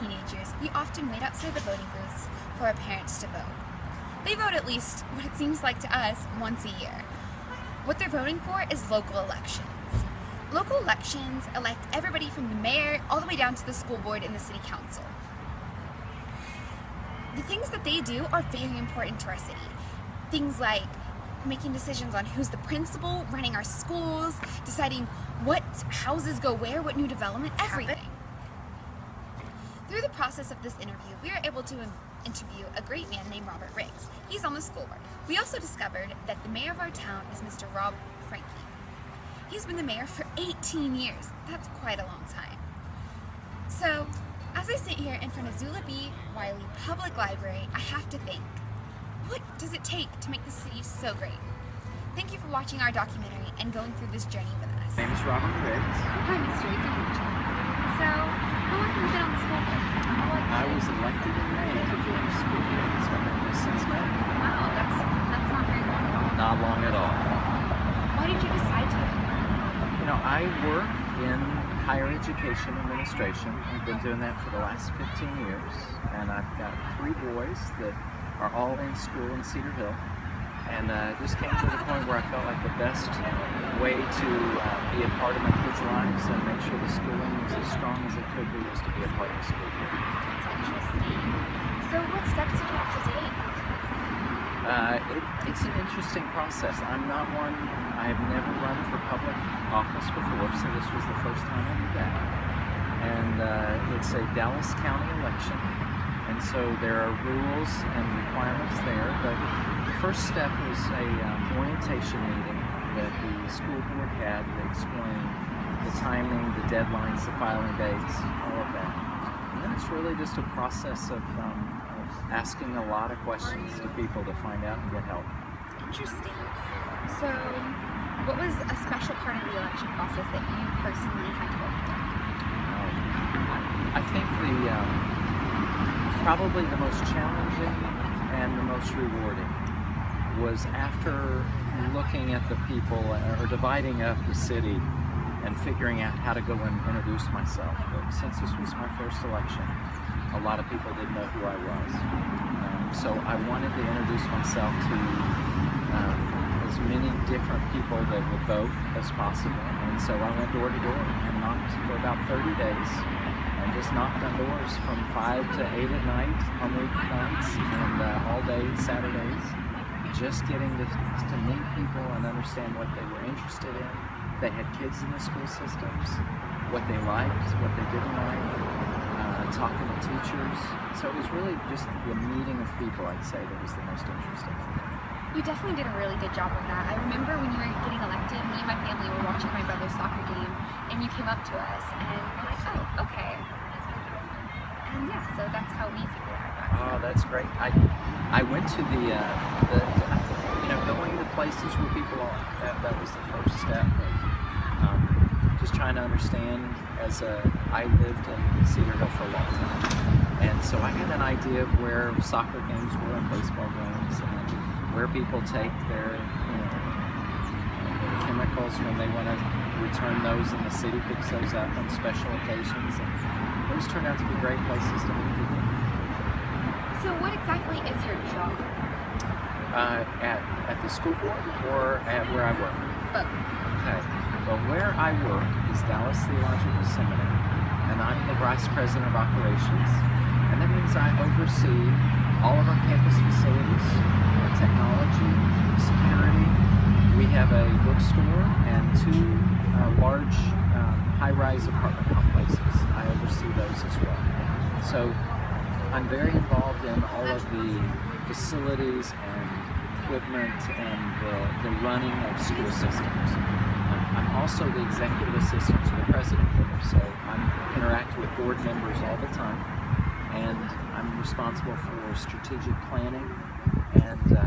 teenagers, we often wait outside the voting booths for our parents to vote. They vote at least, what it seems like to us, once a year. What they're voting for is local elections. Local elections elect everybody from the mayor all the way down to the school board and the city council. The things that they do are very important to our city. Things like making decisions on who's the principal, running our schools, deciding what houses go where, what new development, everything. Through the process of this interview, we are able to interview a great man named Robert Riggs. He's on the school board. We also discovered that the mayor of our town is Mr. Rob Franke. He's been the mayor for 18 years. That's quite a long time. So, as I sit here in front of Zula B. Wiley Public Library, I have to think, what does it take to make the city so great? Thank you for watching our documentary and going through this journey with us. My name is Robert Riggs. Hi, Mr. Riggs. So, how long have you been on the school board? I was elected in May to join the school board, so I've been here since May. Wow, that's not very long at all. Not long at all. Why did you decide to? You know, I work in higher education administration. I've been doing that for the last 15 years, and I've got 3 boys that are all in school in Cedar Hill. And just came to the point where I felt like the best way to be a part of my kids' lives and make sure the schooling was as strong as it could be was to be a part of the school board. That's interesting. So what steps did you have to take? It's an interesting process. I have never run for public office before, so this was the first time I did that. And it's a Dallas County election, and so there are rules and requirements there, but the first step was a orientation meeting that the school board had to explain the timing, the deadlines, the filing dates, all of that. And then it's really just a process of asking a lot of questions to people to find out and get help. Interesting. So, what was a special part of the election process that you personally had to go through? I think probably the most challenging and the most rewarding was after looking at the people or dividing up the city and figuring out how to go and introduce myself. But since this was my first election, a lot of people didn't know who I was. So I wanted to introduce myself to as many different people that would vote as possible. And so I went door to door and knocked for about 30 days and just knocked on doors from 5 to 8 at night on weeknights and all day Saturdays, just getting to meet people and understand what they were interested in. They had kids in the school systems, what they liked, what they didn't like, talking to teachers. So it was really just the meeting of people, I'd say, that was the most interesting. You definitely did a really good job with that. I remember when you were getting elected, me and my family were watching my brother's soccer game, and you came up to us, and we're like, oh, okay. And yeah, so that's how we figured out about it. Oh, that's great. I went to going to places where people are. That was the first step of just trying to understand. I lived in Cedar Hill for a long time, and so I had an idea of where soccer games were and baseball games, and where people take their chemicals when they want to return those, and the city picks those up on special occasions, and those turn out to be great places to meet people. So what exactly is your job? At the school board or at where I work? Both. Okay. Well, where I work is Dallas Theological Seminary, and I'm the Vice President of Operations, and that means I oversee all of our campus facilities, our technology, security. We have a bookstore and 2 large high-rise apartment complexes. I oversee those as well. So I'm very involved in all of the facilities and equipment and the running of school systems. I'm also the executive assistant to the president there, so I interact with board members all the time, and I'm responsible for strategic planning and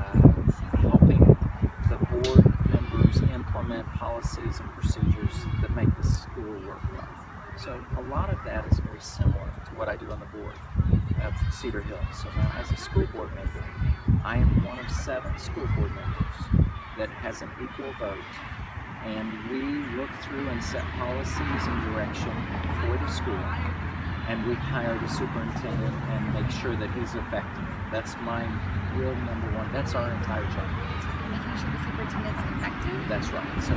helping the board members implement policies and procedures that make the school work well. So a lot of that is very similar to what I do on the board of Cedar Hill. So now as a school board member, I am one of 7 school board members that has an equal vote, and we look through and set policies and direction for the school. and we hire the superintendent and make sure that he's effective. That's my real number one. That's our entire job. Making sure the superintendent's effective? That's right. So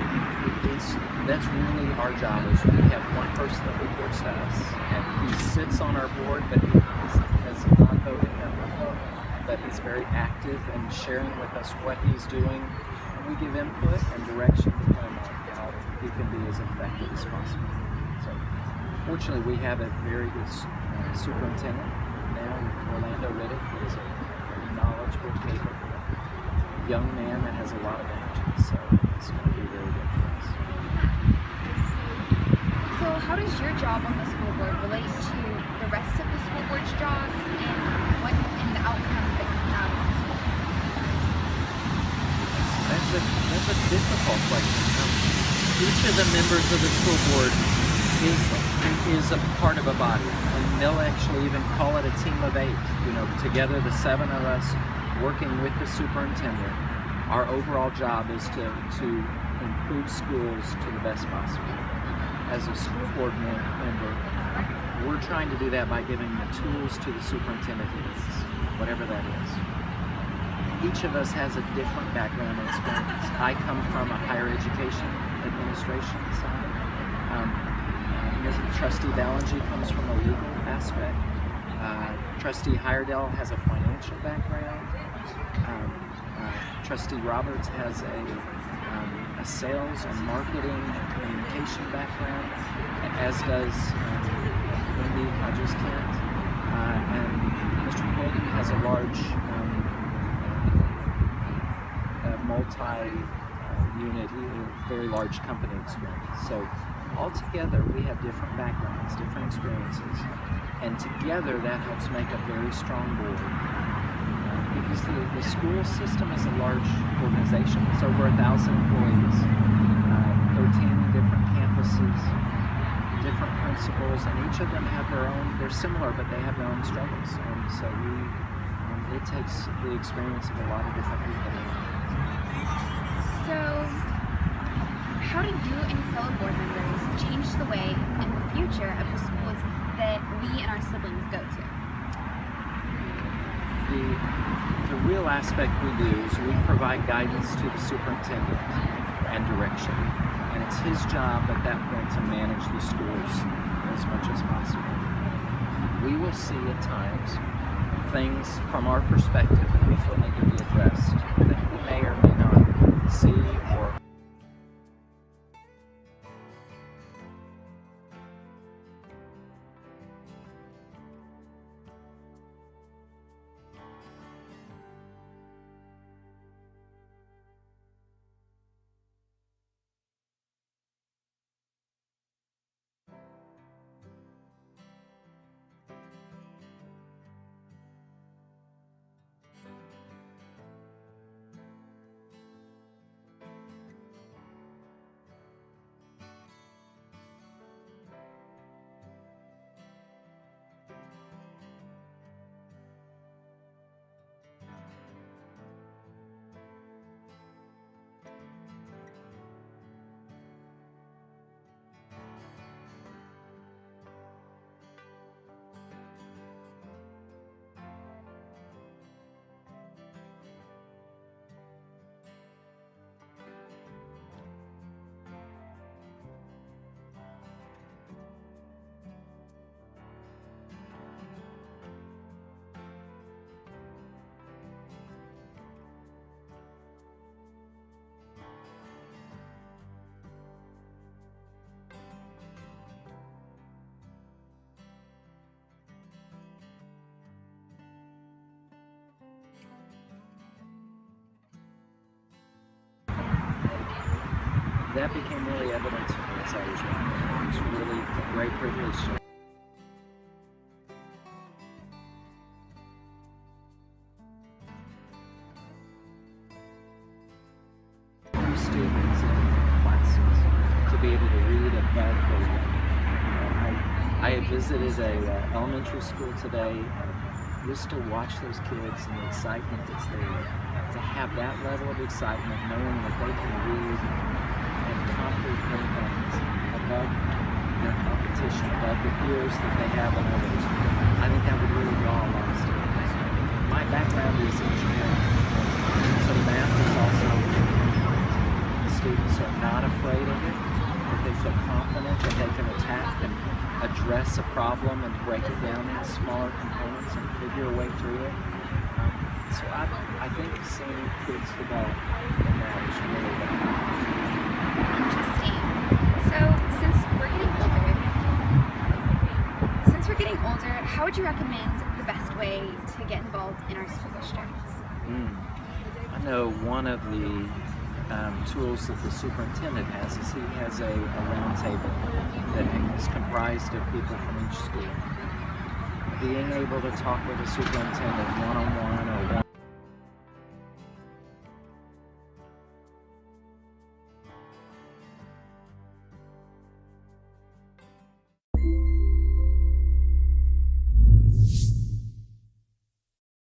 that's really our job. Is we have one person that reports to us, and he sits on our board, but he has a non-voting member. But he's very active and sharing with us what he's doing, and we give input and direction to him on how he can be as effective as possible. So fortunately, we have a very good superintendent now, Orlando Riddick. He's a very knowledgeable, capable young man that has a lot of energy, so it's going to be very good for us. So how does your job on the school board relate to the rest of the school board's jobs and the outcome that comes out of the school board? That's a difficult question. Each of the members of the school board is a part of a body, and they'll actually even call it a team of 8. Together, the 7 of us working with the superintendent. Our overall job is to improve schools to the best possible. As a school board member, we're trying to do that by giving the tools to the superintendent he needs, whatever that is. Each of us has a different background and experience. I come from a higher education administration side. Trustee Ballinger comes from a legal aspect. Trustee Heyerdahl has a financial background. Trustee Roberts has a sales and marketing and communication background, as does Wendy Hodges-Kent. And Mr. Colden has a large multi-unit, very large company experience. So altogether, we have different backgrounds, different experiences, and together that helps make a very strong board. Because the school system is a large organization. It's over 1,000 employees, 13 different campuses, different principals, and each of them have their own, they're similar, but they have their own struggles. And so it takes the experience of a lot of different people. So, how do you and your fellow board members change the way in the future of the schools that we and our siblings go to? The real aspect we do is we provide guidance to the superintendent and direction. And it's his job at that point to manage the schools as much as possible. We will see at times things from our perspective that we feel need to be addressed that we may or may not see or that became really evident to me as I was young. It was really a great privilege to students in classes to be able to read above their level. I had visited a elementary school today, and just to watch those kids and the excitement that's there, to have that level of excitement, knowing that they can read and comprehend things above their competition above the peers that they have in others. I think that would really draw a lot of students. My background is engineering, so math is also important. The students are not afraid of it, but they feel confident that they can attack and address a problem and break it down into smaller components and figure a way through it. So I think seeing kids develop in that is really valuable. Interesting. So since we're getting older, how would you recommend the best way to get involved in our school districts? I know one of the tools that the superintendent has is he has a round table that is comprised of people from each school. Being able to talk with the superintendent one-on-one